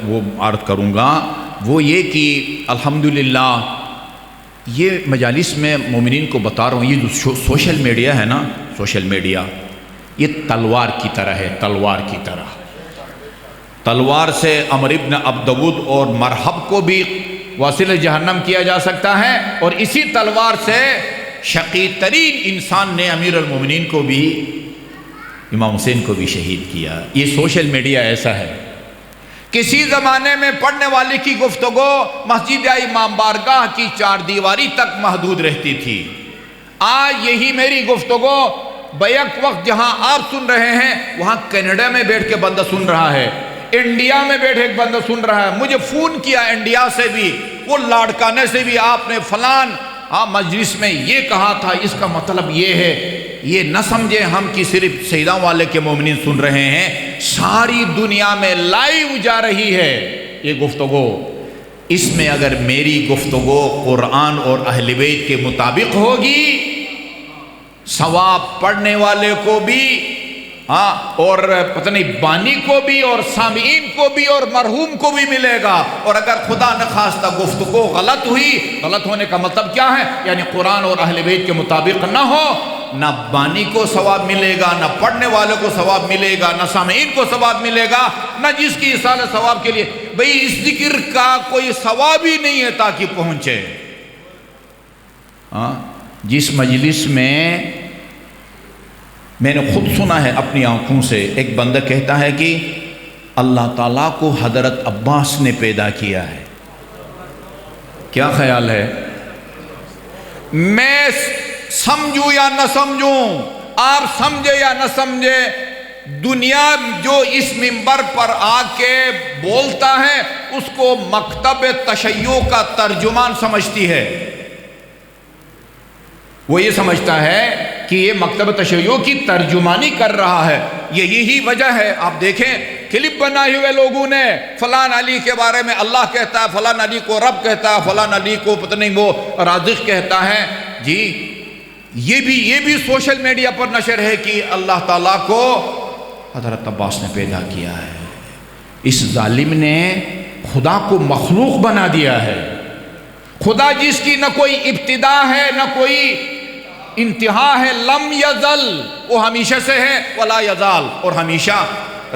وہ عرض کروں گا وہ یہ کہ الحمدللہ یہ مجالس میں مومنین کو بتا رہا ہوں، یہ جو سوشل میڈیا ہے نا، سوشل میڈیا یہ تلوار کی طرح ہے، تلوار کی طرح۔ تلوار سے عمر ابن عبدود اور مرحب کو بھی واصل جہنم کیا جا سکتا ہے، اور اسی تلوار سے شقی ترین انسان نے امیر المومنین کو بھی، امام حسین کو بھی شہید کیا۔ یہ سوشل میڈیا ایسا ہے۔ کسی زمانے میں پڑھنے والے کی گفتگو مسجد یا امام بارگاہ کی چار دیواری تک محدود رہتی تھی۔ آج یہی میری گفتگو بیک وقت جہاں آپ سن رہے ہیں وہاں کینیڈا میں بیٹھ کے بندہ سن رہا ہے، انڈیا میں بیٹھے ایک بندہ سن رہا ہے۔ مجھے فون کیا انڈیا سے بھی، وہ لاڑکانے سے بھی، آپ نے فلان مجلس میں یہ کہا تھا، اس کا مطلب یہ ہے۔ یہ نہ سمجھے ہم کہ صرف سیداں والے کے مومنین سن رہے ہیں، ساری دنیا میں لائیو جا رہی ہے یہ گفتگو۔ اس میں اگر میری گفتگو قرآن اور اہل بیت کے مطابق ہوگی، ثواب پڑھنے والے کو بھی اور پتہ نہیں بانی کو بھی اور سامعین کو بھی اور مرحوم کو بھی ملے گا۔ اور اگر خدا نخواستہ گفتگو غلط ہوئی، غلط ہونے کا مطلب کیا ہے؟ یعنی قرآن اور اہل بیت کے مطابق نہ ہو، نہ بانی کو ثواب ملے گا، نہ پڑھنے والے کو ثواب ملے گا، نہ سامعین کو ثواب ملے گا، نہ جس کی اصالہ ثواب کے لیے۔ بھئی اس ذکر کا کوئی ثواب ہی نہیں ہے تاکہ پہنچے۔ جس مجلس میں نے خود سنا ہے اپنی آنکھوں سے، ایک بندہ کہتا ہے کہ اللہ تعالیٰ کو حضرت عباس نے پیدا کیا ہے۔ کیا خیال ہے؟ میں سمجھوں یا نہ سمجھوں، آپ سمجھے یا نہ سمجھے، دنیا جو اس منبر پر آ کے بولتا ہے اس کو مکتب تشیع کا ترجمان سمجھتی ہے۔ وہ یہ سمجھتا ہے کہ یہ مکتب تشیع کی ترجمانی کر رہا ہے۔ یہی وجہ ہے، آپ دیکھیں کلپ بنائے ہوئے لوگوں نے فلان علی کے بارے میں اللہ کہتا ہے، فلان علی کو رب کہتا ہے، فلان علی کو پتہ نہیں وہ رازق کہتا ہے۔ جی یہ بھی سوشل میڈیا پر نشر ہے کہ اللہ تعالیٰ کو حضرت عباس نے پیدا کیا ہے۔ اس ظالم نے خدا کو مخلوق بنا دیا ہے۔ خدا جس کی نہ کوئی ابتدا ہے نہ کوئی انتہا ہے، لم یزل، وہ ہمیشہ سے ہے، ولا یزال، اور ہمیشہ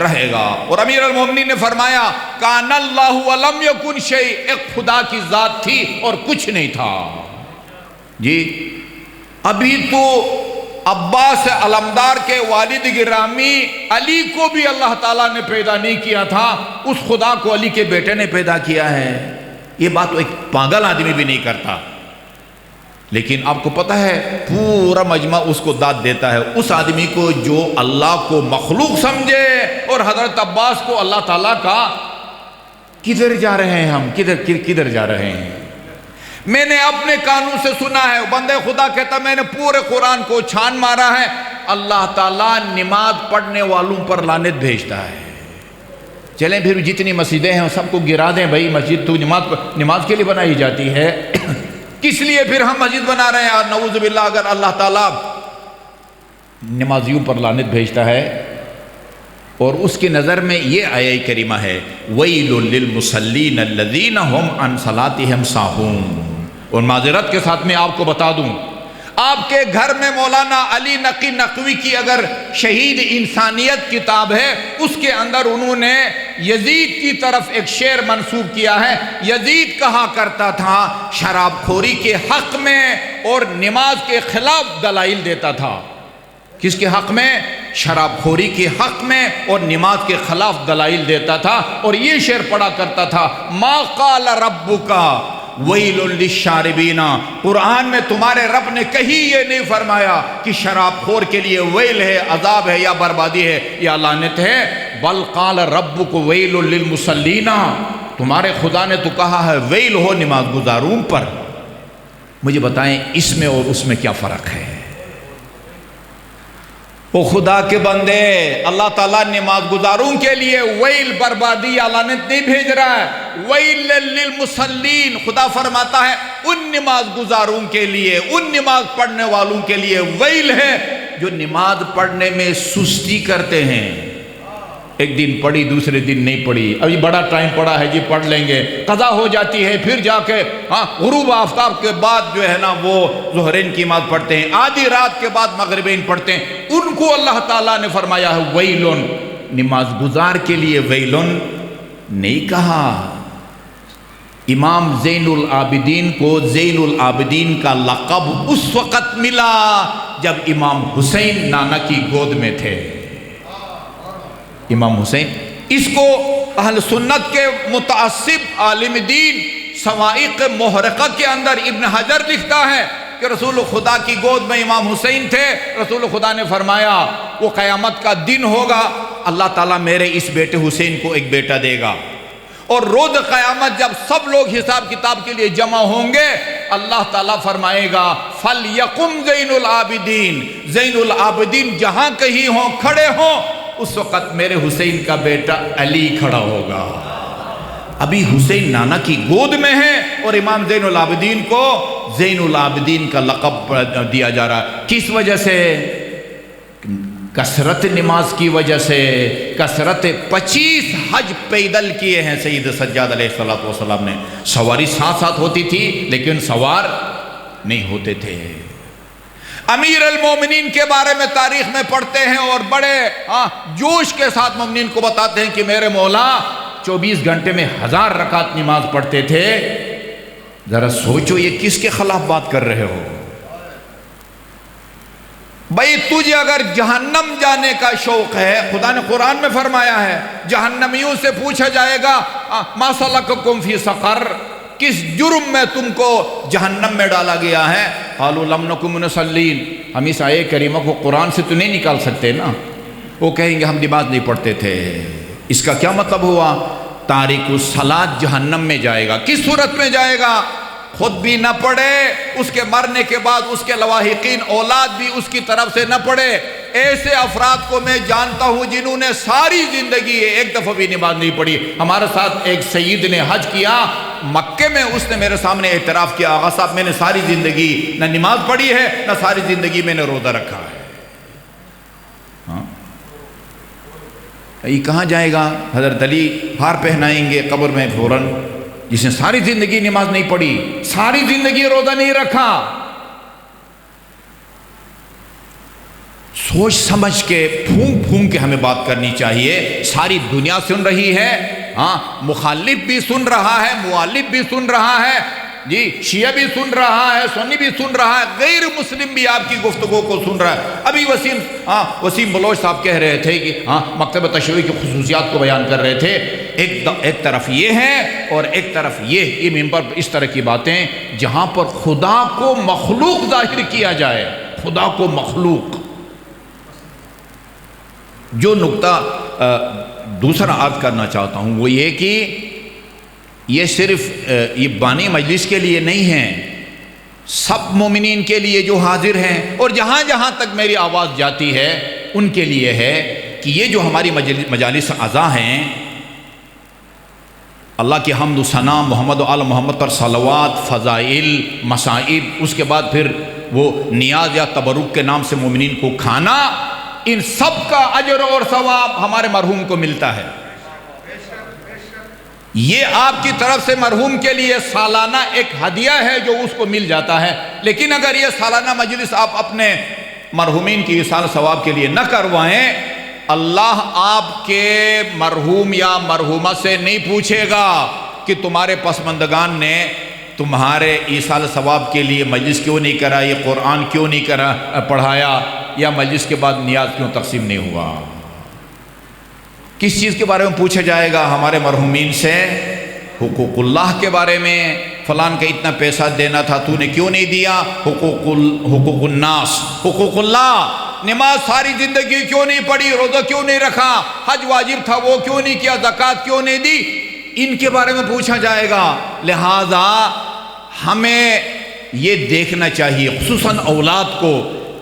رہے گا۔ اور امیر المومنین نے فرمایا کان اللہ ولم یکن شیء، ایک خدا کی ذات تھی اور کچھ نہیں تھا۔ جی ابھی تو عباس علمدار کے والد گرامی علی کو بھی اللہ تعالیٰ نے پیدا نہیں کیا تھا، اس خدا کو علی کے بیٹے نے پیدا کیا ہے۔ یہ بات تو ایک پاگل آدمی بھی نہیں کرتا، لیکن آپ کو پتہ ہے پورا مجمع اس کو داد دیتا ہے، اس آدمی کو جو اللہ کو مخلوق سمجھے اور حضرت عباس کو اللہ تعالیٰ کا۔ کدھر جا رہے ہیں ہم، کدھر جا رہے ہیں؟ میں نے اپنے کانوں سے سنا ہے، بندے خدا کہتا میں نے پورے قرآن کو چھان مارا ہے، اللہ تعالیٰ نماز پڑھنے والوں پر لعنت بھیجتا ہے۔ چلیں پھر جتنی مسجدیں ہیں سب کو گرا دیں، بھائی مسجد تو نماز کے لیے بنائی جاتی ہے، کس لیے پھر ہم مسجد بنا رہے ہیں؟ اور نعوذ باللہ اگر اللہ تعالیٰ نمازیوں پر لعنت بھیجتا ہے، اور اس کی نظر میں یہ آیہ کریمہ ہے وَيْلٌ لِّلْمُصَلِّينَ الَّذِينَ هُمْ عَنْ صَلَاتِهِمْ سَاهُونَ۔ اور معذرت کے ساتھ میں آپ کو بتا دوں، آپ کے گھر میں مولانا علی نقی نقوی کی اگر شہید انسانیت کتاب ہے، اس کے اندر انہوں نے یزید کی طرف ایک شعر منسوب کیا ہے۔ یزید کہا کرتا تھا شراب خوری کے حق میں اور نماز کے خلاف دلائل دیتا تھا۔ کس کے حق میں؟ شراب خوری کے حق میں اور نماز کے خلاف دلائل دیتا تھا، اور یہ شعر پڑھا کرتا تھا ما قال ربک ویل للشاربین، قرآن میں تمہارے رب نے کہیں یہ نہیں فرمایا کہ شراب خور کے لیے ویل ہے، عذاب ہے یا بربادی ہے یا لعنت ہے، بل قال ربک ویل للمصلین، تمہارے خدا نے تو کہا ہے ویل ہو نماز گزاروں پر۔ مجھے بتائیں اس میں اور اس میں کیا فرق ہے؟ وہ خدا کے بندے، اللہ تعالیٰ نماز گزاروں کے لیے ویل بربادی یا لعنت نہیں بھیج رہا ہے، ویل للمصلین، خدا فرماتا ہے ان نماز گزاروں کے لیے، ان نماز پڑھنے والوں کے لیے ویل ہے جو نماز پڑھنے میں سستی کرتے ہیں۔ ایک دن پڑھی دوسرے دن نہیں پڑھی، ابھی بڑا ٹائم پڑا ہے جی پڑھ لیں گے، قضا ہو جاتی ہے، پھر جا کے غروب آفتاب کے بعد جو ہے نا وہ ظہرین کی نماز پڑھتے ہیں، آدھی رات کے بعد مغربین پڑھتے ہیں، ان کو اللہ تعالیٰ نے فرمایا ہے ویلن، نماز گزار کے لیے ویلن نہیں کہا۔ امام زین العابدین کو زین العابدین کا لقب اس وقت ملا جب امام حسین نانا کی گود میں تھے۔ امام حسین، اس کو اہل سنت کے متعصب عالم دین صواعق محرقہ کے اندر ابن حجر لکھتا ہے کہ رسول خدا کی گود میں امام حسین تھے، رسول خدا نے فرمایا وہ قیامت کا دن ہوگا، اللہ تعالیٰ میرے اس بیٹے حسین کو ایک بیٹا دے گا، اور روز قیامت جب سب لوگ حساب کتاب کے لیے جمع ہوں گے اللہ تعالیٰ فرمائے گا فَلْيَقُمْ زَيْنُ الْعَابِدِينَ، زین العابدین جہاں کہیں ہوں کھڑے ہوں، اس وقت میرے حسین کا بیٹا علی کھڑا ہوگا۔ ابھی حسین نانا کی گود میں ہے اور امام زین العابدین کو زین العابدین کا لقب دیا جا رہا ہے۔ کس وجہ سے؟ کثرت نماز کی وجہ سے، کثرت 25 حج پیدل کیے ہیں سید سجاد علیہ السلام نے، سواری ساتھ ساتھ ہوتی تھی لیکن سوار نہیں ہوتے تھے۔ امیر المومنین کے بارے میں تاریخ میں پڑھتے ہیں اور بڑے جوش کے ساتھ مومنین کو بتاتے ہیں کہ میرے مولا 24 گھنٹے میں 1000 رکعت نماز پڑھتے تھے۔ ذرا سوچو یہ کس کے خلاف بات کر رہے ہو؟ بھئی تجھے اگر جہنم جانے کا شوق ہے، خدا نے قرآن میں فرمایا ہے جہنمیوں سے پوچھا جائے گا ما سلککم فی سقر، کس جرم میں تم کو جہنم میں ڈالا گیا ہے؟ قالوا لم نک من المصلین، ہم اس آیے کریمہ کو قرآن سے تو نہیں نکال سکتے نا، وہ کہیں گے ہم نماز نہیں پڑھتے تھے۔ اس کا کیا مطلب ہوا؟ تارک الصلاۃ جہنم میں جائے گا۔ کس صورت میں جائے گا؟ خود بھی نہ پڑھے، اس کے مرنے کے بعد اس کے لواحقین اولاد بھی اس کی طرف سے نہ پڑھے۔ ایسے افراد کو میں جانتا ہوں جنہوں نے ساری زندگی ایک دفعہ بھی نماز نہیں پڑھی۔ ہمارے ساتھ ایک سید نے حج کیا مکے میں، اس نے میرے سامنے اعتراف کیا آغا صاحب میں نے ساری زندگی نہ نماز پڑھی ہے نہ ساری زندگی میں نے روزہ رکھا ہے۔ یہ کہاں جائے گا؟ حضرت علی ہار پہنائیں گے قبر میں فوراً، جس نے ساری زندگی نماز نہیں پڑھی، ساری زندگی روزہ نہیں رکھا۔ سوچ سمجھ کے پھونک پھونک کے ہمیں بات کرنی چاہیے۔ ساری دنیا سن رہی ہے، مخالف بھی سن رہا ہے، مؤلف بھی سن رہا ہے، جی شیعہ بھی سن رہا ہے، سنی بھی سن رہا ہے، غیر مسلم بھی آپ کی گفتگو کو سن رہا ہے۔ ابھی وسیم بلوچ صاحب کہہ رہے تھے کہ مکتب تشیع کی خصوصیات کو بیان کر رہے تھے، ایک طرف یہ ہے اور ایک طرف یہ ممبر پر اس طرح کی باتیں جہاں پر خدا کو مخلوق ظاہر کیا جائے، خدا کو مخلوق۔ جو نقطہ دوسرا عرض کرنا چاہتا ہوں وہ یہ کہ یہ صرف یہ بانی مجلس کے لیے نہیں ہے، سب مومنین کے لیے جو حاضر ہیں اور جہاں جہاں تک میری آواز جاتی ہے ان کے لیے ہے کہ یہ جو ہماری مجالس اعضاء ہیں، اللہ کی حمد و ثنا، محمد و آل محمد پر صلوات، فضائل، مصائب، اس کے بعد پھر وہ نیاز یا تبرک کے نام سے مومنین کو کھانا، ان سب کا اجر اور ثواب ہمارے مرحوم کو ملتا ہے۔ یہ آپ کی طرف سے مرحوم کے لیے سالانہ ایک ہدیہ ہے جو اس کو مل جاتا ہے، لیکن اگر یہ سالانہ مجلس آپ اپنے مرحومین کی ایصال ثواب کے لیے نہ کروائیں، اللہ آپ کے مرحوم یا مرحومہ سے نہیں پوچھے گا کہ تمہارے پسماندگان نے تمہارے ایصال ثواب کے لیے مجلس کیوں نہیں کرائی، قرآن کیوں نہیں پڑھایا، یا مجلس کے بعد نیاز کیوں تقسیم نہیں ہوا۔ کس چیز کے بارے میں پوچھا جائے گا؟ ہمارے مرحومین سے حقوق اللہ کے بارے میں، فلان کا اتنا پیسہ دینا تھا تو نے کیوں نہیں دیا، حقوق الناس، حقوق اللہ، نماز ساری زندگی کیوں نہیں پڑھی، روزہ کیوں نہیں رکھا، حج واجب تھا وہ کیوں نہیں کیا، زکوٰۃ کیوں نہیں دی، ان کے بارے میں پوچھا جائے گا۔ لہٰذا ہمیں یہ دیکھنا چاہیے خصوصاً اولاد کو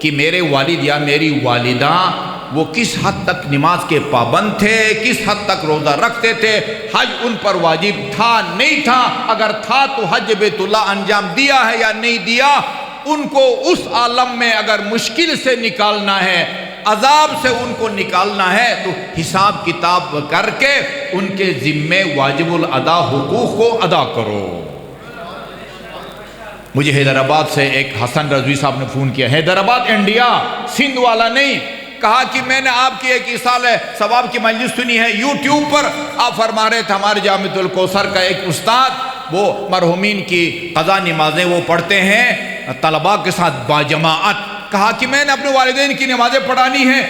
کہ میرے والد یا میری والدہ وہ کس حد تک نماز کے پابند تھے، کس حد تک روزہ رکھتے تھے، حج ان پر واجب تھا نہیں تھا، اگر تھا تو حج بیت اللہ انجام دیا ہے یا نہیں دیا، ان کو اس عالم میں اگر مشکل سے نکالنا ہے، عذاب سے ان کو نکالنا ہے تو حساب کتاب کر کے ان کے ذمے واجب الادا حقوق کو ادا کرو۔ مجھے حیدرآباد سے ایک حسن رضوی صاحب نے فون کیا، حیدرآباد انڈیا، سندھ والا نہیں، کہا کہ میں نے آپ کی ایک اصال ثواب کی مجلس سنی ہے یوٹیوب پر، آپ فرما رہے تھے ہمارے جامعۃ الکوثر کا ایک استاد وہ مرحومین کی قضا نمازیں وہ پڑھتے ہیں طلباء کے ساتھ باجماعت، کہا کہ میں نے اپنے والدین کی نمازیں پڑھانی ہیں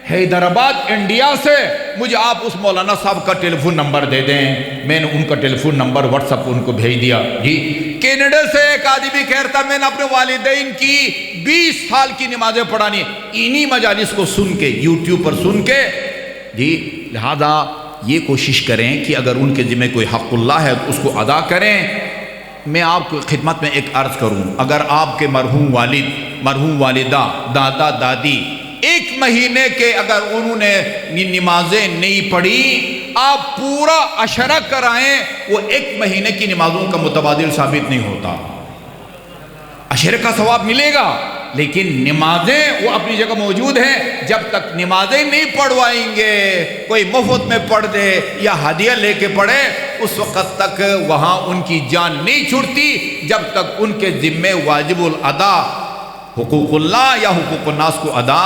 حیدرآباد انڈیا سے، مجھے آپ اس مولانا صاحب کا ٹیلی فون نمبر دے دیں۔ میں نے ان کا ٹیلی فون نمبر واٹس ایپ ان کو بھیج دیا۔ جی کینیڈا سے ایک آدمی بھی کہتا میں نے اپنے والدین کی 20 سال کی نمازیں پڑھانی، انہی مجالس کو سن کے یوٹیوب پر سن کے۔ جی لہذا یہ کوشش کریں کہ اگر ان کے ذمہ کوئی حق اللہ ہے تو اس کو ادا کریں۔ میں آپ کو خدمت میں ایک عرض کروں، اگر آپ کے مرحوم والد، مرحوم والدہ، دادا دادی 1 مہینے کے اگر انہوں نے نمازیں نہیں پڑھی، آپ پورا عشرہ کرائیں، وہ 1 مہینے کی نمازوں کا متبادل ثابت نہیں ہوتا۔ عشرے کا ثواب ملے گا لیکن نمازیں وہ اپنی جگہ موجود ہیں، جب تک نمازیں نہیں پڑھوائیں گے، کوئی مفت میں پڑھ دے یا ہدیہ لے کے پڑھے، اس وقت تک وہاں ان کی جان نہیں چھوٹتی جب تک ان کے ذمے واجب الادا حقوق اللہ یا حقوق الناس کو ادا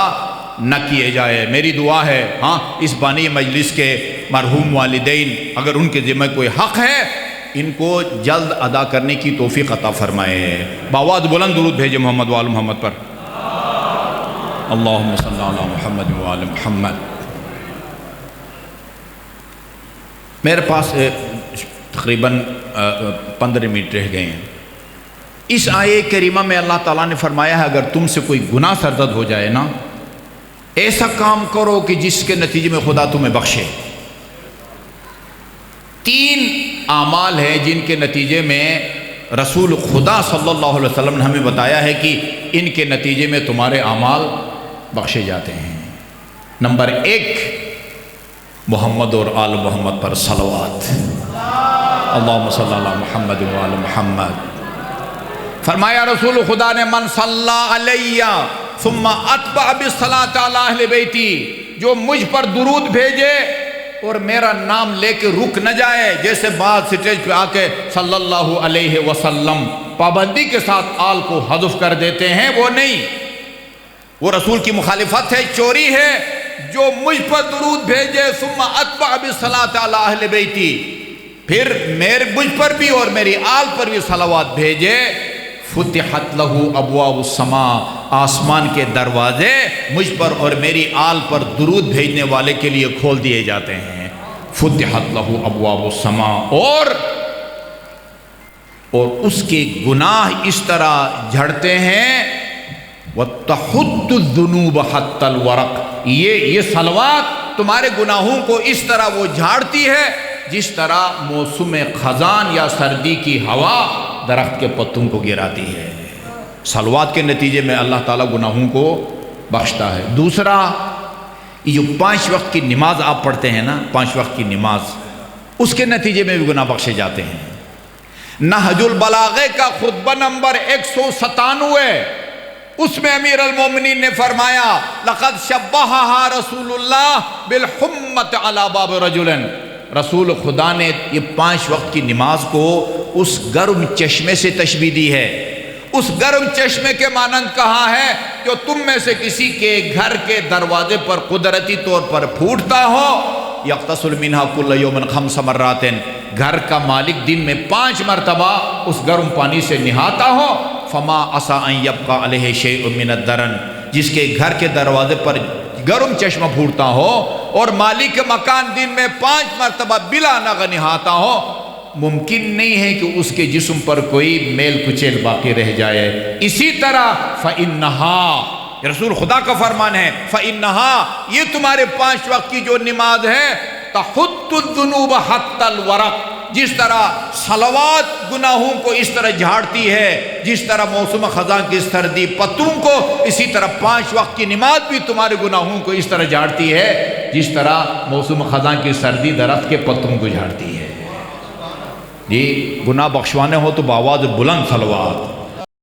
نہ کیے جائے۔ میری دعا ہے ہاں اس بانی مجلس کے مرحوم والدین اگر ان کے ذمہ کوئی حق ہے ان کو جلد ادا کرنے کی توفیق عطا فرمائے۔ باواد بلند درود بھیجے محمد وآل محمد پر، اللہم صلی علی محمد وآل محمد۔ میرے پاس تقریباً 15 منٹ رہ گئے ہیں۔ اس آیے کریمہ میں اللہ تعالیٰ نے فرمایا ہے اگر تم سے کوئی گناہ سرزد ہو جائے نا، ایسا کام کرو کہ جس کے نتیجے میں خدا تمہیں بخشے۔ 3 اعمال ہیں جن کے نتیجے میں رسول خدا صلی اللہ علیہ وسلم نے ہمیں بتایا ہے کہ ان کے نتیجے میں تمہارے اعمال بخشے جاتے ہیں۔ نمبر 1، محمد اور آل محمد پر صلوات، اللہم صلی علی محمد وآل محمد۔ فرمایا رسول خدا نے من صلی علیہ ثم اتبع بالصلاۃ علی اہل بیتی، جو مجھ پر درود بھیجے اور میرا نام لے کے رک نہ جائے، جیسے بعض سٹیج پہ آ کے صلی اللہ علیہ وسلم پابندی کے ساتھ آل کو حذف کر دیتے ہیں، وہ نہیں، وہ رسول کی مخالفت ہے، چوری ہے۔ جو مجھ پر درود بھیجے ثم اتبع بالصلاۃ علی اہل بیتی، پھر مجھ پر بھی اور میری آل پر بھی صلوات بھیجے، فتحت لہو ابواب السماء، آسمان کے دروازے مجھ پر اور میری آل پر درود بھیجنے والے کے لیے کھول دیے جاتے ہیں۔ فتحت لہو ابواب السماء، اور اس کے گناہ اس طرح جھڑتے ہیں، وَتَحُدُّ الذُّنُوبَ حَتَّى الْوَرَقِ، یہ صلوات تمہارے گناہوں کو اس طرح وہ جھاڑتی ہے جس طرح موسم خزان یا سردی کی ہوا درخت کے پتوں کو گراتی ہے۔ صلوات کے نتیجے میں اللہ تعالیٰ گناہوں کو بخشتا ہے۔ دوسرا، یہ جو 5 وقت کی نماز آپ پڑھتے ہیں نا، 5 وقت کی نماز، اس کے نتیجے میں بھی گناہ بخشے جاتے ہیں۔ نہج البلاغہ کا خطبہ نمبر 197، اس میں امیر المومنین نے فرمایا لقد شبہہا رسول اللہ بالحمۃ علی باب رجل، رسول خدا نے یہ 5 وقت کی نماز کو اس گرم چشمے سے تشبیہ دی ہے۔ اس گرم چشمے کے مانند کہا ہے جو تم میں سے کسی کے گھر کے دروازے پر قدرتی طور پر پھوٹتا ہو، یغتسل منہا کل یوم 5 مرات، گھر کا مالک دن میں 5 مرتبہ اس گرم پانی سے نہاتا ہو، فما عسى ان يبقى علیہ شیء من الدرن، جس کے گھر کے دروازے پر گرم چشمہ پھوٹتا ہو اور مالک مکان دن میں 5 مرتبہ بلا نغ نہاتا ہو، ممکن نہیں ہے کہ اس کے جسم پر کوئی میل کچیل باقی رہ جائے۔ اسی طرح فَإِنَّهَا، رسول خدا کا فرمان ہے، فَإِنَّهَا، یہ تمہارے 5 وقت کی جو نماز ہے، تَحُدُّ الذُّنُوبَ حَتَّى الْوَرَقِ، جس طرح صلوات گناہوں کو اس طرح جھاڑتی ہے، جس طرح موسم خزاں کی سردی پتوں کو، اسی طرح 5 وقت کی نماز بھی تمہارے گناہوں کو اس طرح جھاڑتی ہے جس طرح موسم خزاں کی سردی درخت کے پتوں کو جھاڑتی ہے۔ جی گناہ بخشوانے ہو تو بآواز بلند صلوات۔